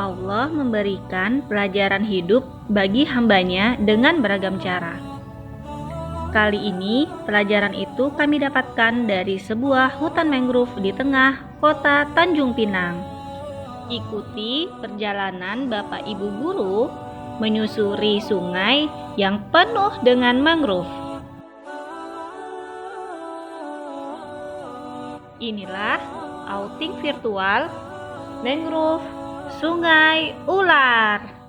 Allah memberikan pelajaran hidup bagi hambanya dengan beragam cara. Kali ini, pelajaran itu kami dapatkan dari sebuah hutan mangrove di tengah kota Tanjung Pinang. Ikuti perjalanan Bapak Ibu guru menyusuri sungai yang penuh dengan mangrove. Inilah outing virtual mangrove Sungai Ular.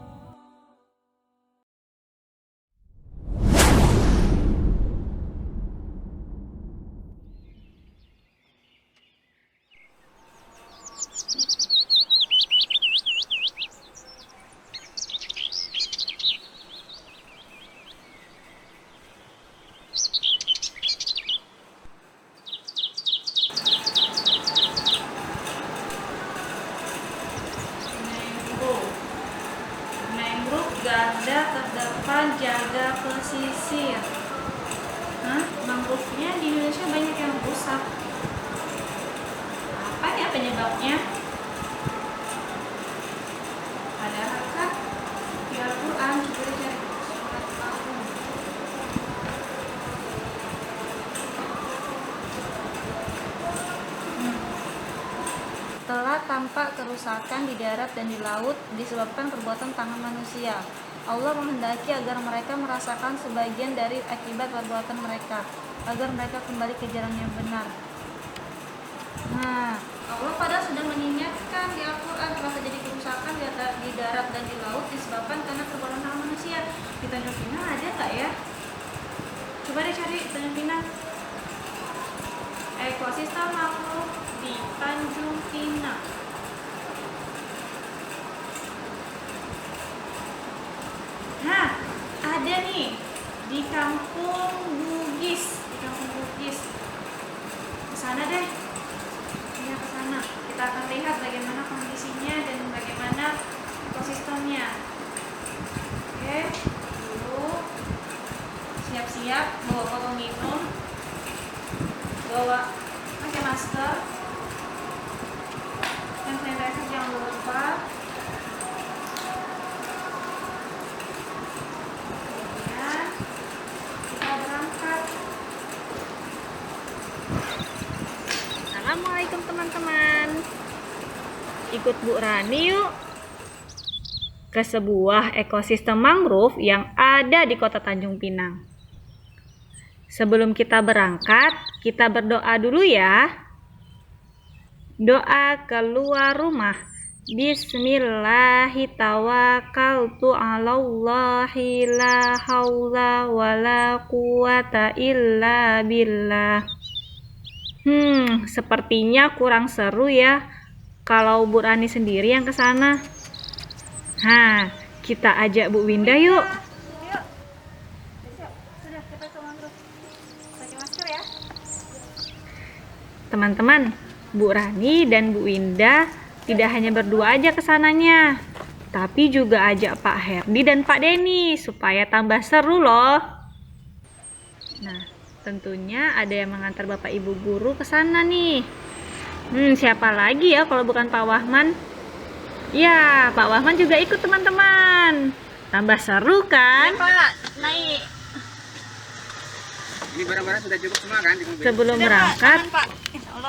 Mangrove garda terdepan jaga pesisir. Mangrove-nya di Indonesia banyak yang rusak. Apa ya penyebabnya? Padahal kan di Al-Quran kita cari surat Al-Quran. Telah tampak kerusakan di darat dan di laut disebabkan perbuatan tangan manusia. Allah menghendaki agar mereka merasakan sebagian dari akibat perbuatan mereka, agar mereka kembali ke jalan yang benar. Allah padahal sudah mengingatkan di Al-Quran telah terjadi kerusakan di darat dan di laut disebabkan karena perbuatan tangan manusia. Di Tanjung Pinang ada nggak ya? Coba deh cari Tanjung Pinang. Ekosistem mangrove di Tanjung Pinang. Ada nih di Kampung Bugis, Ke sana deh. Iya, ke sana. Kita akan lihat bagaimana kondisinya dan bagaimana ekosistemnya. Oke, dulu siap-siap bawa botol minum, bawa pakai masker, hand sanitizer jangan lupa. Kemudian kita berangkat. Assalamualaikum teman-teman. Ikut Bu Rani yuk ke sebuah ekosistem mangrove yang ada di kota Tanjung Pinang. Sebelum kita berangkat, kita berdoa dulu ya. Doa keluar rumah. Bismillahirrahmanirrahim. 'Alallahi la haula wala quwata illa billah. Sepertinya kurang seru ya kalau Bu Rani sendiri yang ke sana. Kita ajak Bu Winda yuk. Sudah, kita ke mangrove. Pakai masker ya. Teman-teman, Bu Rani dan Bu Winda tidak hanya berdua aja ke sananya, tapi juga ajak Pak Herdi dan Pak Denny supaya tambah seru loh. Nah, tentunya ada yang mengantar Bapak Ibu guru ke sana nih. Siapa lagi ya kalau bukan Pak Wahman? Ya, Pak Wahman juga ikut teman-teman. Tambah seru kan? Ya, Pak, naik. Ini barang-barang sudah cukup semua kan di mobil? Sebelum berangkat,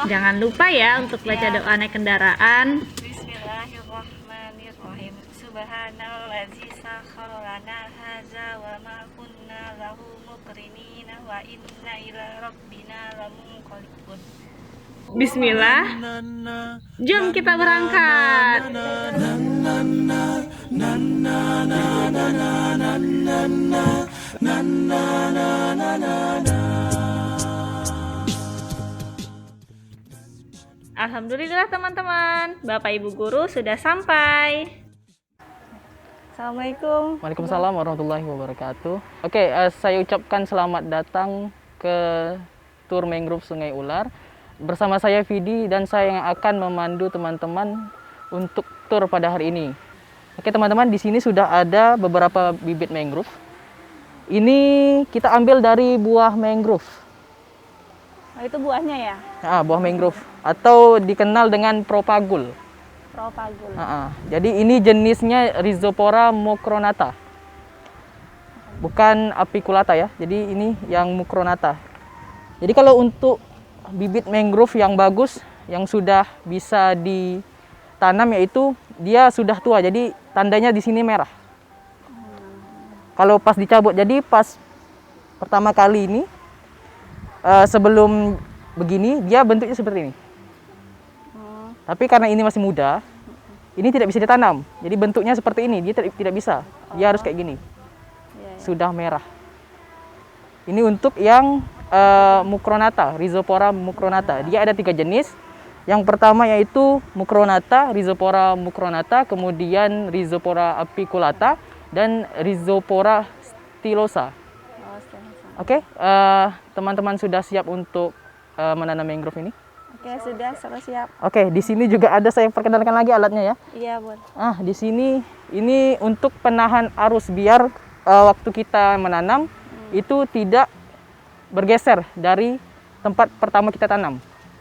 jangan lupa ya untuk baca doa naik kendaraan. Bismillahirrahmanirrahim. Subhanallazi sakhkhara lana hadza wa ma kunna lahu muqrinina wa inna ila rabbina lamunqalibun. Bismillah. Jom kita berangkat. Alhamdulillah teman-teman, Bapak Ibu guru sudah sampai. Assalamualaikum. Waalaikumsalam warahmatullahi wabarakatuh. Oke, saya ucapkan selamat datang ke Tur Mangrove Sungai Ular. Bersama saya Vidi dan saya yang akan memandu teman-teman untuk tur pada hari ini. Oke teman-teman, di sini sudah ada beberapa bibit mangrove. Ini kita ambil dari buah mangrove. Oh, itu buahnya ya? Buah mangrove atau dikenal dengan propagul. Propagul. Jadi ini jenisnya Rhizopora mucronata. Bukan apiculata ya. Jadi ini yang mucronata. Jadi kalau untuk bibit mangrove yang bagus, yang sudah bisa ditanam, yaitu dia sudah tua. Jadi tandanya di sini merah. Kalau pas dicabut, jadi pas pertama kali ini, sebelum begini, dia bentuknya seperti ini. Tapi karena ini masih muda, ini tidak bisa ditanam. Jadi bentuknya seperti ini, dia tidak bisa. Dia harus kayak gini. Sudah merah. Ini untuk yang mucronata, Rhizopora mucronata. Dia ada 3 jenis. Yang pertama yaitu mucronata, Rhizopora mucronata, kemudian Rhizopora apiculata, dan Rhizopora stylosa. Oke, teman-teman sudah siap untuk menanam mangrove ini? Oke, sudah siap. Oke, di sini juga ada, saya perkenalkan lagi alatnya ya. Iya, boleh. Di sini ini untuk penahan arus biar waktu kita menanam itu tidak bergeser dari tempat pertama kita tanam.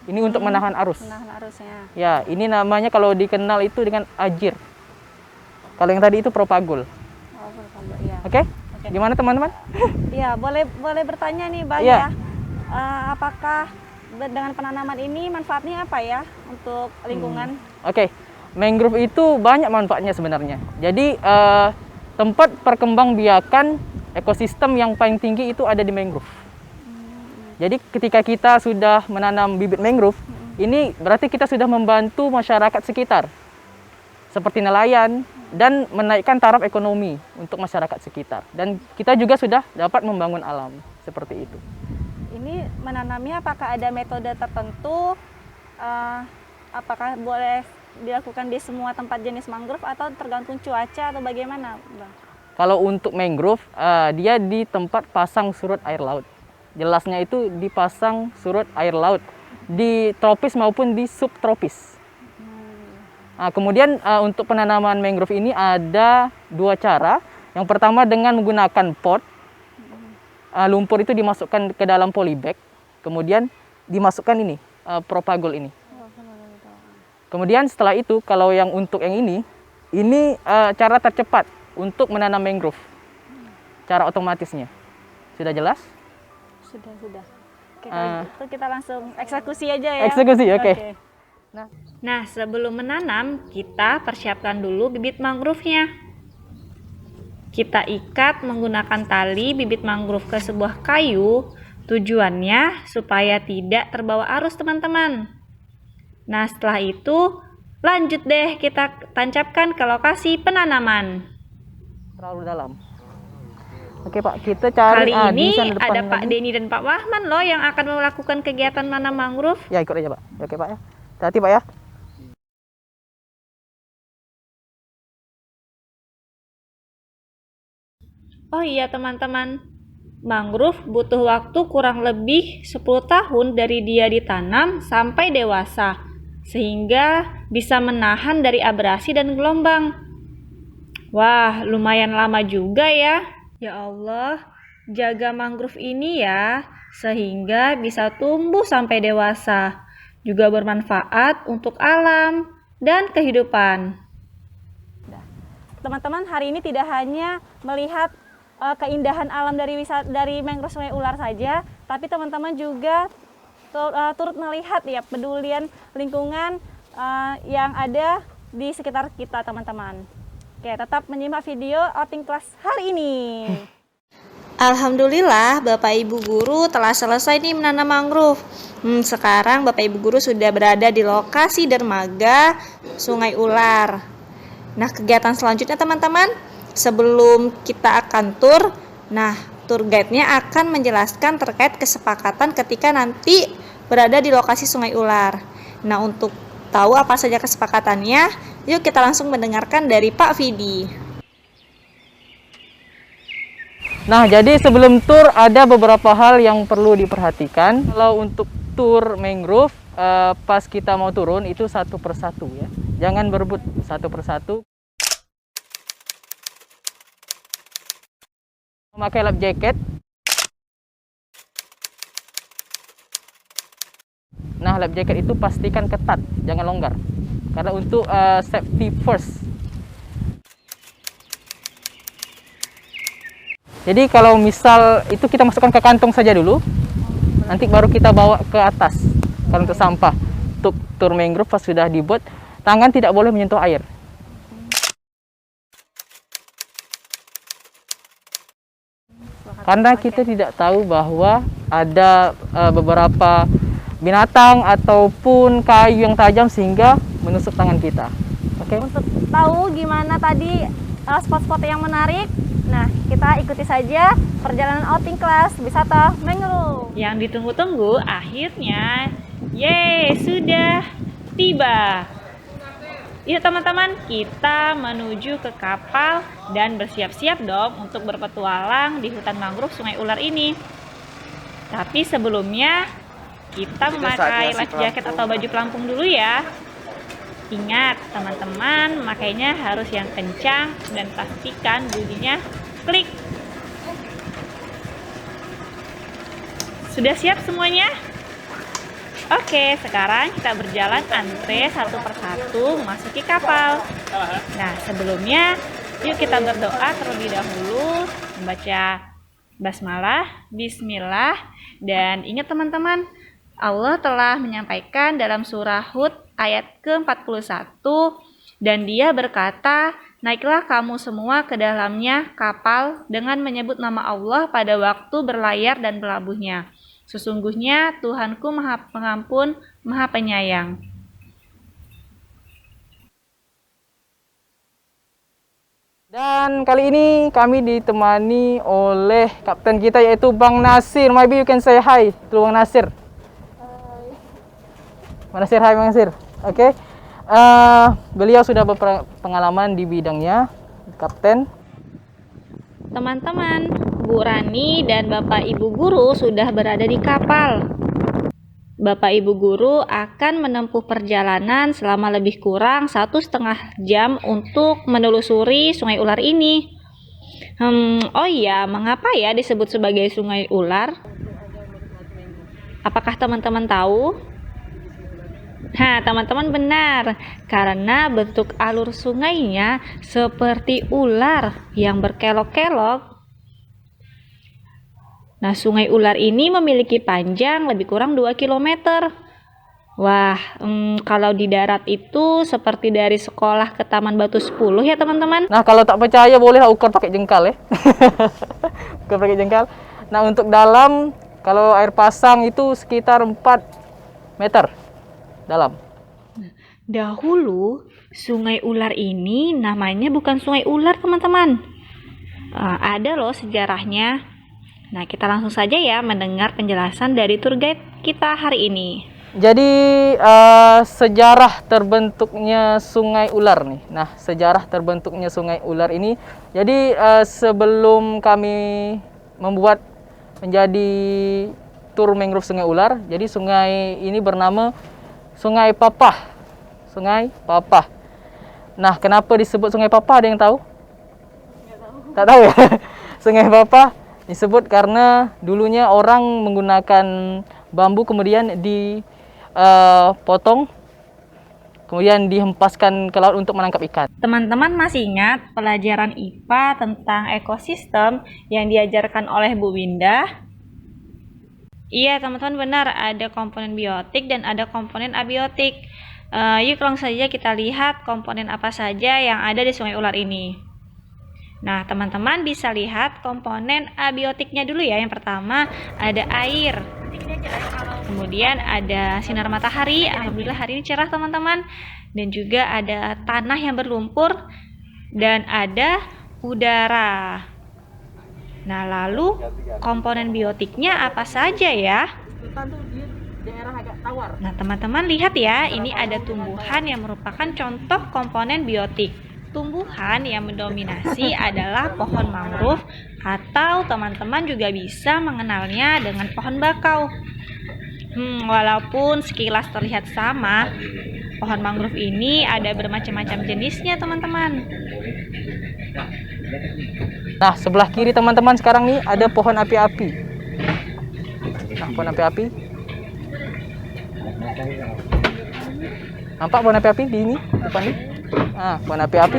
Ini untuk menahan arus. Menahan arusnya. Ya, ini namanya kalau dikenal itu dengan ajir. Kalau yang tadi itu propagul. Oh, propagul, ya. Oke? Gimana teman-teman? Iya, boleh bertanya nih, Bang Iya. ya. Apakah dengan penanaman ini manfaatnya apa ya untuk lingkungan? Oke, mangrove itu banyak manfaatnya sebenarnya. Jadi tempat perkembangbiakan ekosistem yang paling tinggi itu ada di mangrove. Jadi ketika kita sudah menanam bibit mangrove, ini berarti kita sudah membantu masyarakat sekitar, seperti nelayan, dan menaikkan taraf ekonomi untuk masyarakat sekitar. Dan kita juga sudah dapat membangun alam, seperti itu. Ini menanamnya apakah ada metode tertentu? Apakah boleh dilakukan di semua tempat jenis mangrove atau tergantung cuaca atau bagaimana, Bang? Kalau untuk mangrove, dia di tempat pasang surut air laut. Jelasnya itu dipasang surut air laut di tropis maupun di subtropis. Kemudian untuk penanaman mangrove ini ada 2 cara. Yang pertama dengan menggunakan pot. Lumpur itu dimasukkan ke dalam polybag, kemudian dimasukkan ini, propagul ini. Kemudian setelah itu, kalau yang untuk yang ini cara tercepat untuk menanam mangrove. Cara otomatisnya. Sudah jelas? Sudah. Oke, kalau gitu kita langsung eksekusi aja ya. Eksekusi, oke. Nah, sebelum menanam, kita persiapkan dulu bibit mangrove-nya. Kita ikat menggunakan tali bibit mangrove ke sebuah kayu, tujuannya supaya tidak terbawa arus, teman-teman. Nah, setelah itu lanjut deh kita tancapkan ke lokasi penanaman. Terlalu dalam. Oke Pak, kita cari. Kali ini di sana depan ada Pak lagi. Denny dan Pak Wahman loh yang akan melakukan kegiatan menanam mangrove. Ya, ikut aja Pak. Oke Pak ya. Hati-hati Pak ya. Oh iya teman-teman, mangrove butuh waktu kurang lebih 10 tahun dari dia ditanam sampai dewasa, sehingga bisa menahan dari abrasi dan gelombang. Wah, lumayan lama juga ya. Ya Allah, jaga mangrove ini ya, sehingga bisa tumbuh sampai dewasa, juga bermanfaat untuk alam dan kehidupan. Teman-teman, hari ini tidak hanya melihat keindahan alam dari mangrove Sungai Ular saja, tapi teman-teman juga turut melihat ya pedulian lingkungan yang ada di sekitar kita, teman-teman. Oke, tetap menyimak video outing kelas hari ini. Alhamdulillah Bapak Ibu Guru telah selesai nih menanam mangrove. Sekarang Bapak Ibu Guru sudah berada di lokasi dermaga Sungai Ular. Nah, kegiatan selanjutnya teman-teman, sebelum kita akan tur, tour guide-nya akan menjelaskan terkait kesepakatan ketika nanti berada di lokasi Sungai Ular. Nah, untuk tahu apa saja kesepakatannya, yuk kita langsung mendengarkan dari Pak Vidi. Nah, jadi sebelum tur ada beberapa hal yang perlu diperhatikan. Kalau untuk tur mangrove, pas kita mau turun itu satu persatu ya. Jangan berebut satu persatu. Memakai lap jacket. Nah, lap jacket itu pastikan ketat, jangan longgar. karena untuk safety first. Jadi kalau misal itu kita masukkan ke kantong saja dulu, nanti baru kita bawa ke atas. Kalau untuk sampah, untuk tur mangrove pas sudah dibuat, tangan tidak boleh menyentuh air. Karena kita tidak tahu bahwa ada beberapa binatang ataupun kayu yang tajam sehingga menusuk tangan kita. Oke. Untuk tahu gimana tadi spot-spot yang menarik, nah kita ikuti saja perjalanan outing kelas wisata mangrove. Yang ditunggu-tunggu akhirnya, yeay, sudah tiba. Yuk teman-teman, kita menuju ke kapal dan bersiap-siap dong untuk berpetualang di hutan mangrove Sungai Ular ini. Tapi sebelumnya, kita memakai life jacket atau baju pelampung dulu ya. Ingat teman-teman, makainya harus yang kencang dan pastikan bunyinya klik. Sudah siap semuanya? Oke, sekarang kita berjalan antre satu persatu memasuki kapal. Nah, sebelumnya yuk kita berdoa terlebih dahulu, membaca basmalah, bismillah, dan ingat teman-teman, Allah telah menyampaikan dalam surah Hud ayat ke-41, dan dia berkata, naiklah kamu semua ke dalamnya kapal dengan menyebut nama Allah pada waktu berlayar dan berlabuhnya. Sesungguhnya Tuhanku Maha Pengampun, Maha Penyayang. Dan kali ini kami ditemani oleh kapten kita yaitu Bang Nasir. Maybe you can say hi to Bang Nasir. Bang Nasir, hai Bang Nasir. Oke. Beliau sudah berpengalaman di bidangnya, kapten. Teman-teman, Bu Rani dan Bapak Ibu Guru sudah berada di kapal. Bapak Ibu Guru akan menempuh perjalanan selama lebih kurang 1,5 jam untuk menelusuri Sungai Ular ini. Oh iya, mengapa ya disebut sebagai Sungai Ular? Apakah teman-teman tahu? Nah, teman-teman benar, karena bentuk alur sungainya seperti ular yang berkelok-kelok. Nah, Sungai Ular ini memiliki panjang lebih kurang 2 km. Wah, kalau di darat itu seperti dari sekolah ke Taman Batu 10 ya teman-teman. Nah, kalau tak percaya boleh ukur pakai jengkal ya. Ukur pakai jengkal. Nah, untuk dalam, kalau air pasang itu sekitar 4 meter dalam. Dahulu, Sungai Ular ini namanya bukan Sungai Ular teman-teman. Ada loh sejarahnya. Nah, kita langsung saja ya mendengar penjelasan dari tour guide kita hari ini. Jadi sejarah terbentuknya Sungai Ular nih. Nah, sejarah terbentuknya Sungai Ular ini. Jadi sebelum kami membuat menjadi tur mangrove Sungai Ular, jadi sungai ini bernama Sungai Papah. Sungai Papah. Nah, kenapa disebut Sungai Papah? Ada yang tahu? Nggak tahu. Tak tahu ya? Sungai Papah disebut karena dulunya orang menggunakan bambu kemudian dipotong kemudian dihempaskan ke laut untuk menangkap ikan. Teman-teman masih ingat pelajaran IPA tentang ekosistem yang diajarkan oleh Bu Winda? Iya teman-teman, benar, ada komponen biotik dan ada komponen abiotik. Yuk langsung saja kita lihat komponen apa saja yang ada di Sungai Ular ini. Nah teman-teman bisa lihat komponen abiotiknya dulu ya. Yang pertama ada air, kemudian ada sinar matahari, alhamdulillah hari ini cerah teman-teman, dan juga ada tanah yang berlumpur dan ada udara. Nah, lalu komponen biotiknya apa saja ya? Nah, teman-teman lihat ya, ini ada tumbuhan yang merupakan contoh komponen biotik. Tumbuhan yang mendominasi adalah pohon mangrove atau teman-teman juga bisa mengenalnya dengan pohon bakau. Walaupun sekilas terlihat sama, pohon mangrove ini ada bermacam-macam jenisnya teman-teman. Nah, sebelah kiri teman-teman sekarang nih ada pohon api-api. Nah, pohon api-api. Nampak pohon api-api di ini depan ini? Nah, pohon api-api.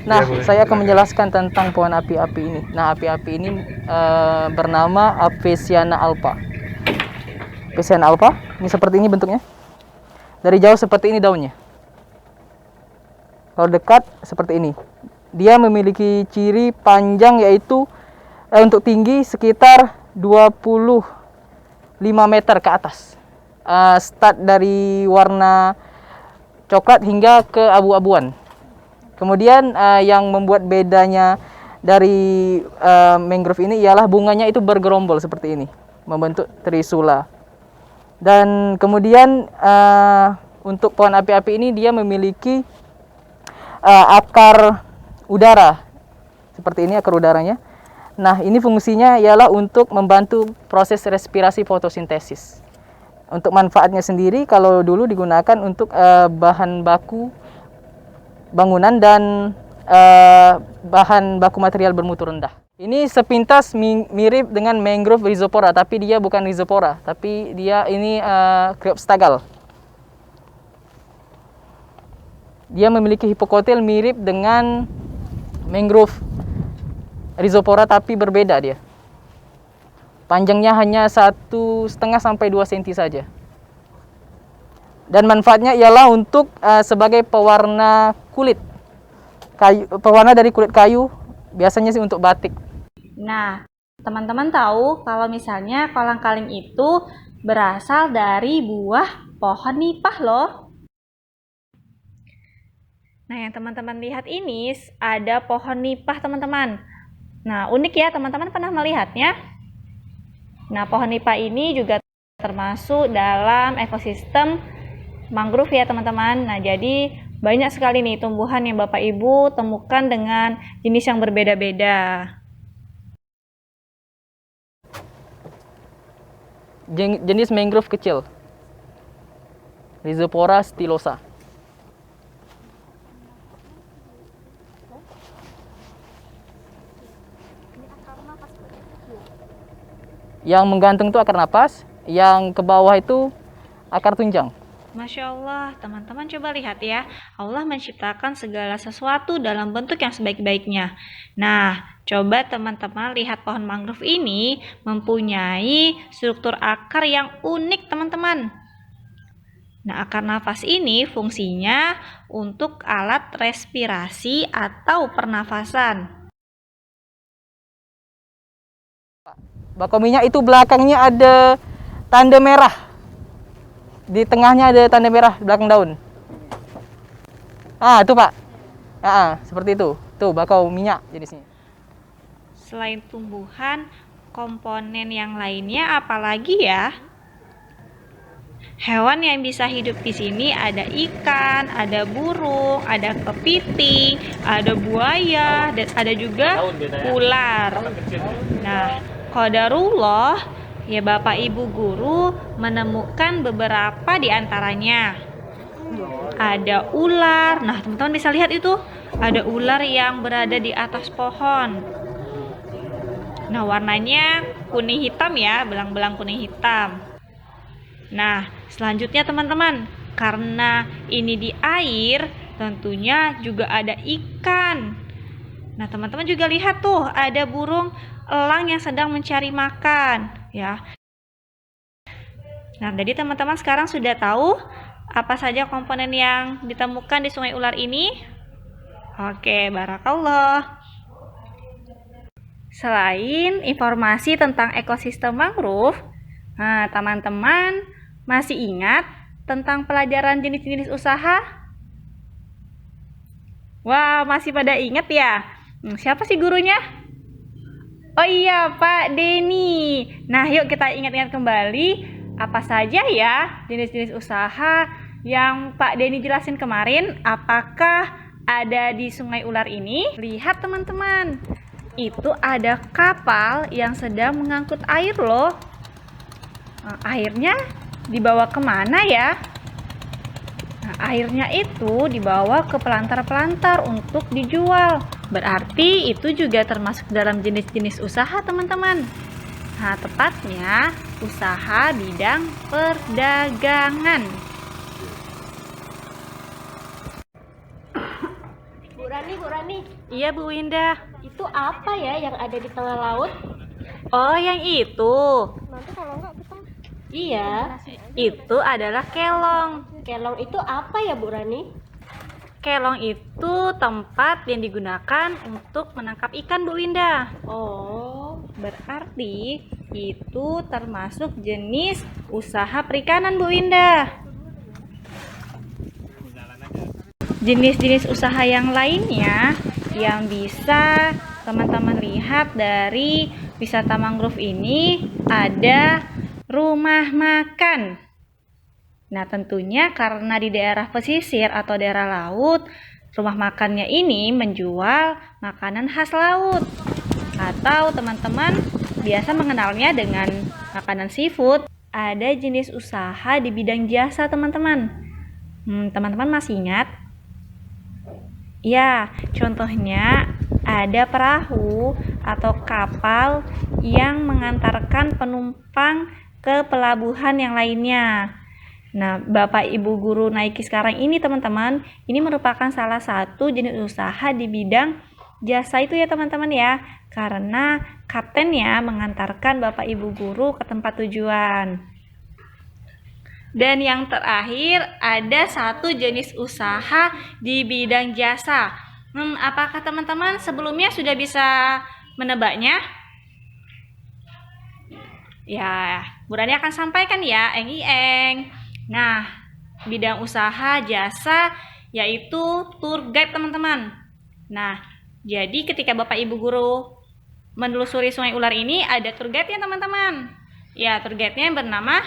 Nah, saya akan menjelaskan tentang pohon api-api ini. Nah, api-api ini bernama Avicennia alba. Avicennia alba, ini seperti ini bentuknya. Dari jauh seperti ini daunnya. Kalau dekat seperti ini. Dia memiliki ciri panjang yaitu untuk tinggi sekitar 25 meter ke atas. Start dari warna coklat hingga ke abu-abuan. Kemudian yang membuat bedanya dari mangrove ini ialah bunganya itu bergerombol seperti ini, membentuk trisula. Dan kemudian untuk pohon api-api ini dia memiliki akar udara seperti ini, akar udaranya. Nah, ini fungsinya ialah untuk membantu proses respirasi fotosintesis. Untuk manfaatnya sendiri, kalau dulu digunakan untuk bahan baku bangunan dan bahan baku material bermutu rendah. Ini sepintas mirip dengan mangrove rhizopora, tapi dia bukan rhizopora, tapi dia ini Creopstagal. Dia memiliki hipokotil mirip dengan mangrove rhizopora, tapi berbeda dia. Panjangnya hanya 1,5 sampai 2 cm saja. Dan manfaatnya ialah untuk sebagai pewarna kulit. Pewarna dari kulit kayu, biasanya sih untuk batik. Nah, teman-teman tahu kalau misalnya kolang-kaling itu berasal dari buah pohon nipah loh. Nah, yang teman-teman lihat ini ada pohon nipah, teman-teman. Nah, unik ya, teman-teman pernah melihatnya? Nah, pohon nipah ini juga termasuk dalam ekosistem mangrove ya, teman-teman. Nah, jadi banyak sekali nih tumbuhan yang Bapak Ibu temukan dengan jenis yang berbeda-beda. Jenis mangrove kecil, Rhizopora stylosa. Yang menggantung itu akar napas, yang ke bawah itu akar tunjang. Masya Allah, teman-teman coba lihat ya. Allah menciptakan segala sesuatu dalam bentuk yang sebaik-baiknya. Nah, coba teman-teman lihat pohon mangrove ini mempunyai struktur akar yang unik, teman-teman. Nah, akar nafas ini fungsinya untuk alat respirasi atau pernafasan. Bakau minyak itu belakangnya ada tanda merah. Di tengahnya ada tanda merah di belakang daun. Ah, itu Pak. Seperti itu. Tuh bakau minyak jenisnya. Selain tumbuhan, komponen yang lainnya apalagi ya? Hewan yang bisa hidup di sini ada ikan, ada burung, ada kepiting, ada buaya, dan ada juga ular. Nah, qadarullah ya Bapak Ibu guru menemukan beberapa di antaranya. Ada ular. Nah, teman-teman bisa lihat itu. Ada ular yang berada di atas pohon. Nah, warnanya kuning hitam ya, belang-belang kuning hitam. Nah, selanjutnya teman-teman, karena ini di air, tentunya juga ada ikan. Nah, teman-teman juga lihat tuh, ada burung elang yang sedang mencari makan, ya. Nah, jadi teman-teman sekarang sudah tahu apa saja komponen yang ditemukan di sungai ular ini? Oke, barakallah. Selain informasi tentang ekosistem mangrove, nah, teman-teman masih ingat tentang pelajaran jenis-jenis usaha? Wah, masih pada ingat ya? Siapa sih gurunya? Oh iya, Pak Denny. Nah, yuk kita ingat-ingat kembali apa saja ya jenis-jenis usaha yang Pak Denny jelasin kemarin. Apakah ada di sungai ular ini? Lihat teman-teman, itu ada kapal yang sedang mengangkut air loh. Nah, airnya dibawa kemana ya? Nah, airnya itu dibawa ke pelantar-pelantar untuk dijual. Berarti itu juga termasuk dalam jenis-jenis usaha teman-teman. Nah, tepatnya usaha bidang perdagangan. Rani, Iya Bu Indah. itu apa ya yang ada di tengah laut? Oh yang itu. Nanti kalau enggak kita Iya. Itu adalah kelong. kelong itu apa ya Bu Rani? Kelong itu tempat yang digunakan untuk menangkap ikan Bu Indah. Oh, Berarti itu termasuk jenis usaha perikanan Bu Indah. Jenis-jenis usaha yang lainnya yang bisa teman-teman lihat dari wisata mangrove ini ada rumah makan. Nah, tentunya karena di daerah pesisir atau daerah laut, rumah makannya ini menjual makanan khas laut. Atau teman-teman biasa mengenalnya dengan makanan seafood. Ada jenis usaha di bidang jasa, teman-teman. Teman-teman masih ingat? Ya, contohnya ada perahu atau kapal yang mengantarkan penumpang ke pelabuhan yang lainnya. Nah, Bapak Ibu guru Naiki sekarang ini teman-teman, ini merupakan salah satu jenis usaha di bidang jasa itu ya teman-teman ya. Karena kaptennya mengantarkan Bapak Ibu guru ke tempat tujuan. Dan yang terakhir ada satu jenis usaha di bidang jasa. Apakah teman-teman sebelumnya sudah bisa menebaknya? Ya, Bu Rani akan sampaikan ya, Eng. Nah, bidang usaha jasa yaitu tour guide teman-teman. Nah, jadi ketika Bapak Ibu guru menelusuri Sungai Ular ini ada tour guide ya teman-teman. Ya, tour guide-nya bernama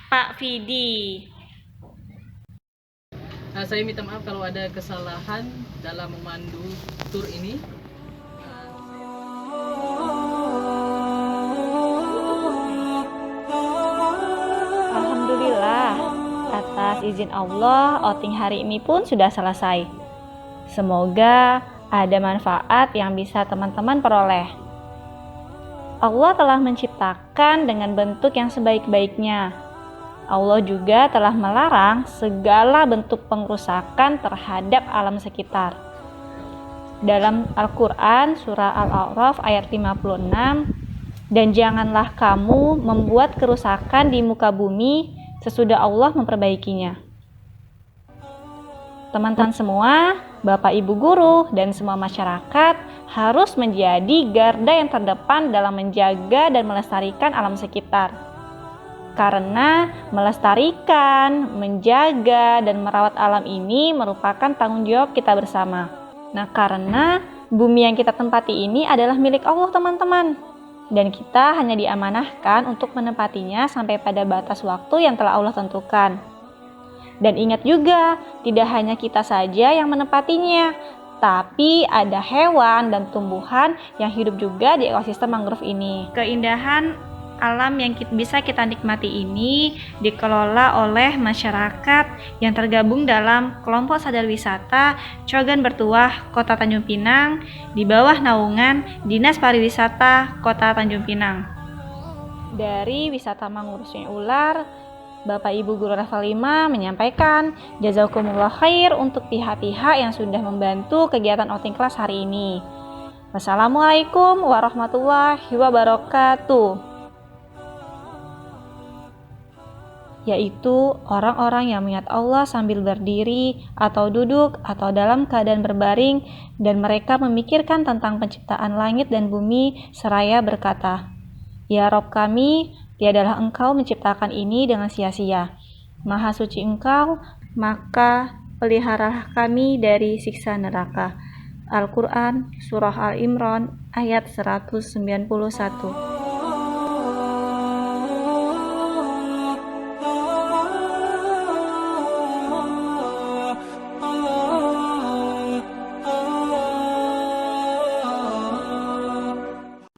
Pak Vidi. Nah, saya minta maaf kalau ada kesalahan dalam memandu tur ini. Alhamdulillah, atas izin Allah, outing hari ini pun sudah selesai. Semoga ada manfaat yang bisa teman-teman peroleh. Allah telah menciptakan dengan bentuk yang sebaik-baiknya. Allah juga telah melarang segala bentuk pengrusakan terhadap alam sekitar. Dalam Al-Quran, surah Al-A'raf ayat 56, dan janganlah kamu membuat kerusakan di muka bumi sesudah Allah memperbaikinya. Teman-teman semua, Bapak Ibu guru, dan semua masyarakat harus menjadi garda yang terdepan dalam menjaga dan melestarikan alam sekitar. Karena melestarikan, menjaga, dan merawat alam ini merupakan tanggung jawab kita bersama. Nah, karena bumi yang kita tempati ini adalah milik Allah, teman-teman. Dan kita hanya diamanahkan untuk menempatinya sampai pada batas waktu yang telah Allah tentukan. Dan ingat juga, tidak hanya kita saja yang menempatinya, tapi ada hewan dan tumbuhan yang hidup juga di ekosistem mangrove ini. Keindahan alam yang bisa kita nikmati ini dikelola oleh masyarakat yang tergabung dalam kelompok sadar wisata Cogan Bertuah Kota Tanjung Pinang di bawah naungan Dinas Pariwisata Kota Tanjung Pinang. Dari wisata mangrove Sungai Ular, Bapak Ibu guru level 5 menyampaikan jazakumullah khair untuk pihak-pihak yang sudah membantu kegiatan outing kelas hari ini. Wassalamualaikum warahmatullahi wabarakatuh. Yaitu orang-orang yang mengingat Allah sambil berdiri atau duduk atau dalam keadaan berbaring dan mereka memikirkan tentang penciptaan langit dan bumi seraya berkata, "Ya Rob kami, tiadalah Engkau menciptakan ini dengan sia-sia. Maha suci Engkau, maka peliharalah kami dari siksa neraka." Al-Quran Surah Al-Imran ayat 191.